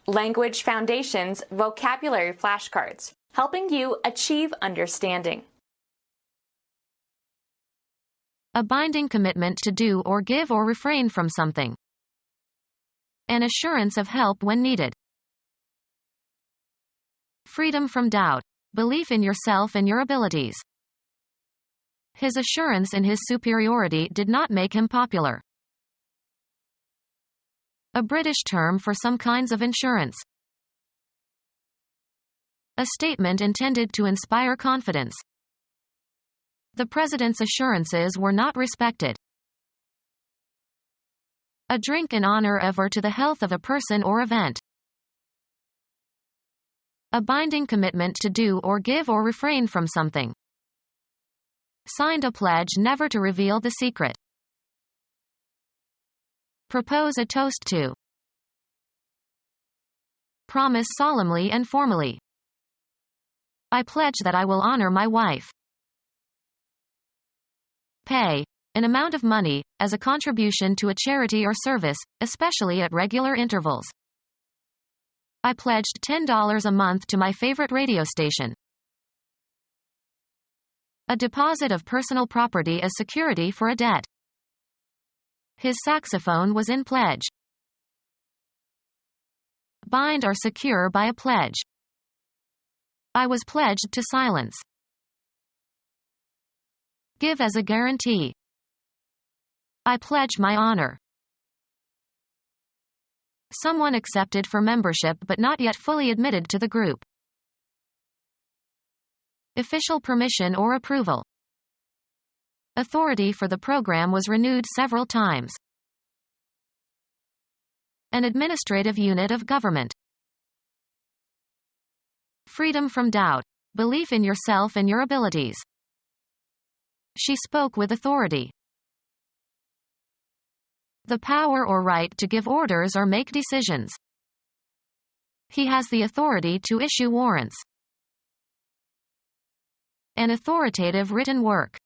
Language Foundations Vocabulary Flashcards, helping you achieve understanding. A binding commitment to do or give or refrain from something. An assurance of help when needed. Freedom from doubt. Belief in yourself and your abilities. His assurance in his superiority did not make him popular. A British term for some kinds of insurance. A statement intended to inspire confidence. The president's assurances were not respected. A drink in honor of or to the health of a person or event. A binding commitment to do or give or refrain from something. Signed a pledge never to reveal the secret. Propose a toast to. Promise solemnly and formally. I pledge that I will honor my wife. Pay, an amount of money, as a contribution to a charity or service, especially at regular intervals. I pledged $10 a month to my favorite radio station. A deposit of personal property as security for a debt. His saxophone was in pledge. Bind or secure by a pledge. I was pledged to silence. Give as a guarantee. I pledge my honor. Someone accepted for membership but not yet fully admitted to the group. Official permission or approval. Authority for the program was renewed several times. An administrative unit of government. Freedom from doubt. Belief in yourself and your abilities. She spoke with authority. The power or right to give orders or make decisions. He has the authority to issue warrants. An authoritative written work.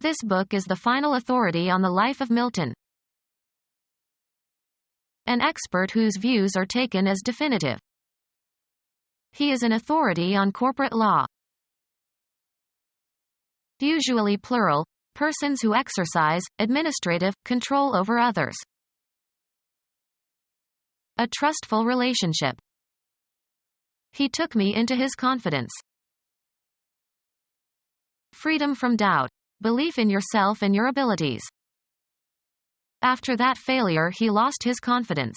This book is the final authority on the life of Milton. An expert whose views are taken as definitive. He is an authority on corporate law. Usually plural, persons who exercise administrative control over others. A trustful relationship. He took me into his confidence. Freedom from doubt. Belief in yourself and your abilities. After that failure, he lost his confidence.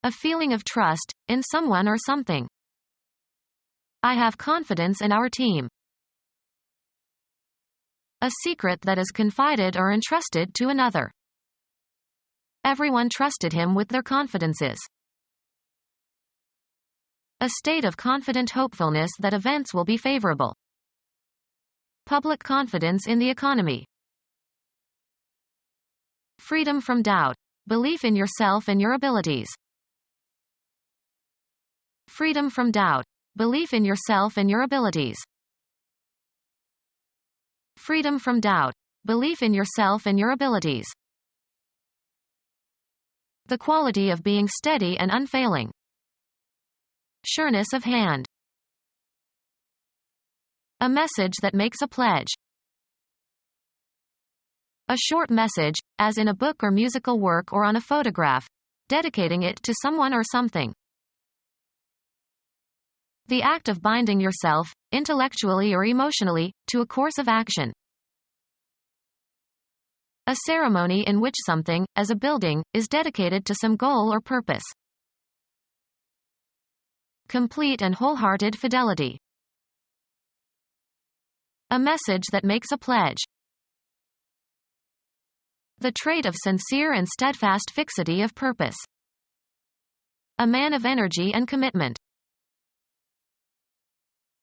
A feeling of trust in someone or something. I have confidence in our team. A secret that is confided or entrusted to another. Everyone trusted him with their confidences. A state of confident hopefulness that events will be favorable. Public confidence in the economy. Freedom from doubt. Belief in yourself and your abilities. Freedom from doubt. Belief in yourself and your abilities. Freedom from doubt. Belief in yourself and your abilities. The quality of being steady and unfailing. Sureness of hand. A message that makes a pledge. A short message, as in a book or musical work or on a photograph, dedicating it to someone or something. The act of binding yourself, intellectually or emotionally, to a course of action. A ceremony in which something, as a building, is dedicated to some goal or purpose. Complete and wholehearted fidelity. A message that makes a pledge. The trait of sincere and steadfast fixity of purpose. A man of energy and commitment.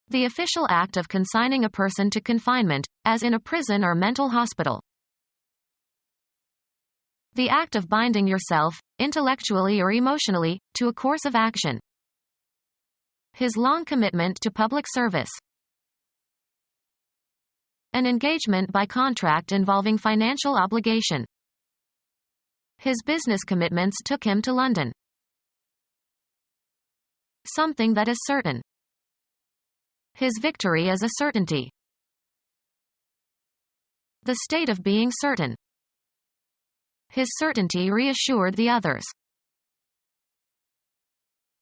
The official act of consigning a person to confinement, as in a prison or mental hospital. The act of binding yourself, intellectually or emotionally, to a course of action. His long commitment to public service. An engagement by contract involving financial obligation. His business commitments took him to London. Something that is certain. His victory is a certainty. The state of being certain. His certainty reassured the others.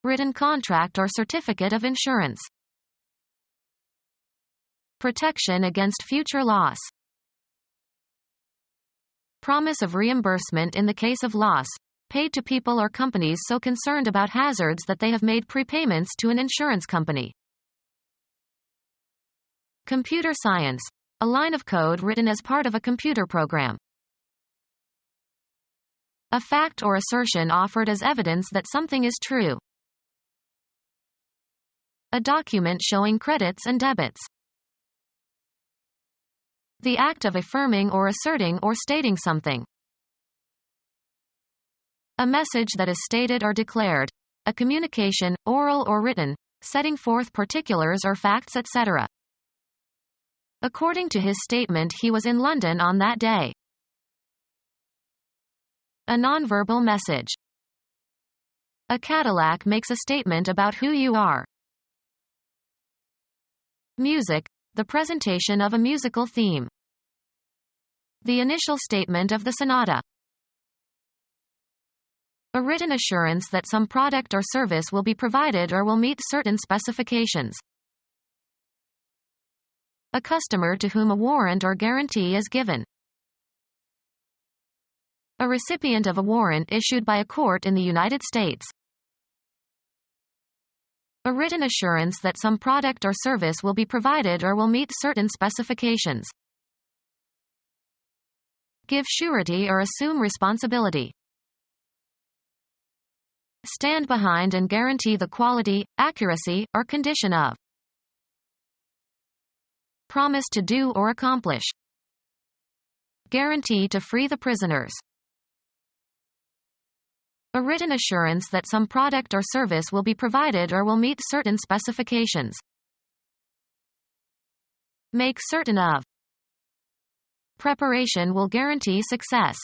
Written contract or certificate of insurance. Protection against future loss. Promise of reimbursement in the case of loss, paid to people or companies so concerned about hazards that they have made prepayments to an insurance company. Computer science. A line of code written as part of a computer program. A fact or assertion offered as evidence that something is true. A document showing credits and debits. The act of affirming or asserting or stating something. A message that is stated or declared. A communication, oral or written, setting forth particulars or facts, etc. According to his statement, he was in London on that day. A nonverbal message. A Cadillac makes a statement about who you are. Music, the presentation of a musical theme. The initial statement of the sonata. A written assurance that some product or service will be provided or will meet certain specifications. A customer to whom a warrant or guarantee is given. A recipient of a warrant issued by a court in the United States. A written assurance that some product or service will be provided or will meet certain specifications. Give surety or assume responsibility. Stand behind and guarantee the quality, accuracy, or condition of. Promise to do or accomplish. Guarantee to free the prisoners. A written assurance that some product or service will be provided or will meet certain specifications. Make certain of. Preparation will guarantee success.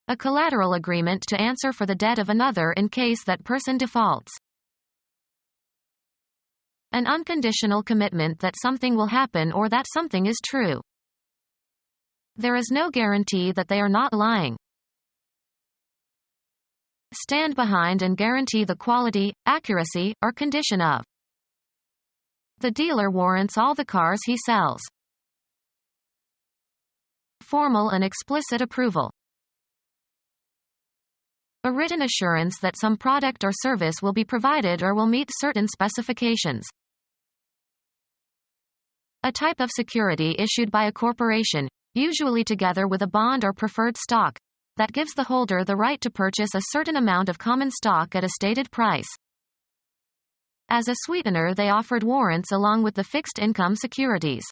A collateral agreement to answer for the debt of another in case that person defaults. An unconditional commitment that something will happen or that something is true. There is no guarantee that they are not lying. Stand behind and guarantee the quality, accuracy, or condition of. The dealer warrants all the cars he sells. Formal and explicit approval. A written assurance that some product or service will be provided or will meet certain specifications. A type of security issued by a corporation, usually together with a bond or preferred stock, that gives the holder the right to purchase a certain amount of common stock at a stated price. As a sweetener, they offered warrants along with the fixed income securities.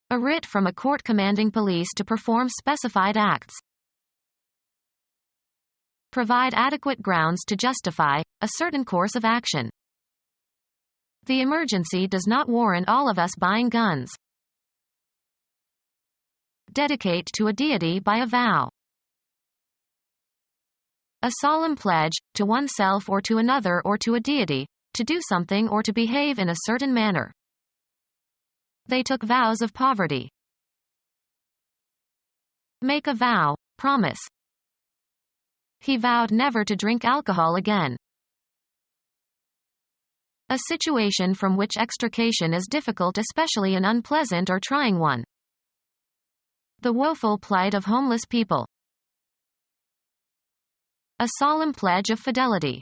A writ from a court commanding police to perform specified acts. Provide adequate grounds to justify a certain course of action. The emergency does not warrant all of us buying guns. Dedicate to a deity by a vow. A solemn pledge, to oneself or to another or to a deity, to do something or to behave in a certain manner. They took vows of poverty. Make a vow, promise. He vowed never to drink alcohol again. A situation from which extrication is difficult, especially an unpleasant or trying one. The woeful plight of homeless people. A solemn pledge of fidelity.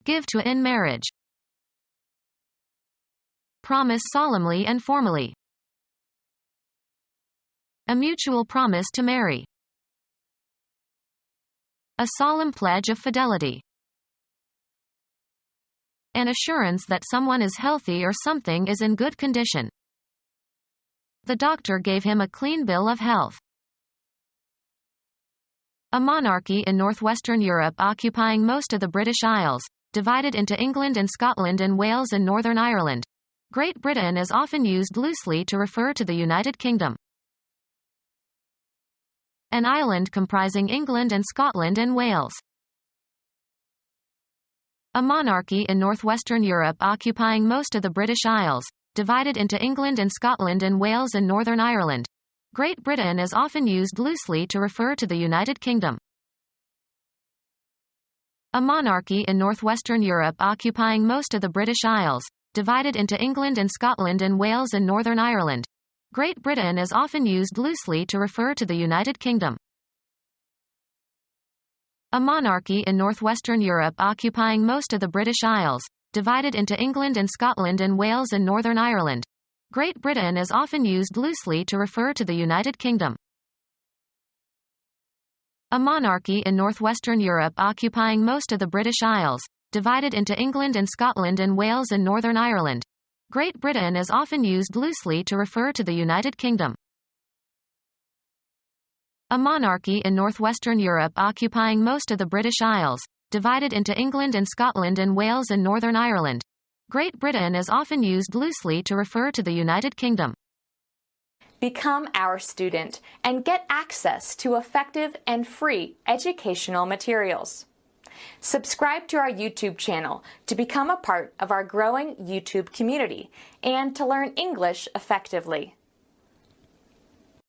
Give to in marriage. Promise solemnly and formally. A mutual promise to marry. A solemn pledge of fidelity. An assurance that someone is healthy or something is in good condition. The doctor gave him a clean bill of health. A monarchy in northwestern Europe occupying most of the British Isles, divided into England and Scotland and Wales and Northern Ireland. Great Britain is often used loosely to refer to the United Kingdom. An island comprising England and Scotland and Wales. A monarchy in northwestern Europe occupying most of the British Isles, divided into England and Scotland and Wales and Northern Ireland. Great Britain is often used loosely to refer to the United Kingdom. A monarchy in northwestern Europe occupying most of the British Isles, divided into England and Scotland and Wales and Northern Ireland. Great Britain is often used loosely to refer to the United Kingdom. A monarchy in northwestern Europe occupying most of the British Isles, divided into England and Scotland and Wales and Northern Ireland. Great Britain is often used loosely to refer to the United Kingdom. A monarchy in northwestern Europe occupying most of the British Isles, divided into England and Scotland and Wales and Northern Ireland. Great Britain is often used loosely to refer to the United Kingdom. A monarchy in northwestern Europe occupying most of the British Isles, divided into England and Scotland and Wales and Northern Ireland. Great Britain is often used loosely to refer to the United Kingdom. Become our student and get access to effective and free educational materials. Subscribe to our YouTube channel to become a part of our growing YouTube community and to learn English effectively.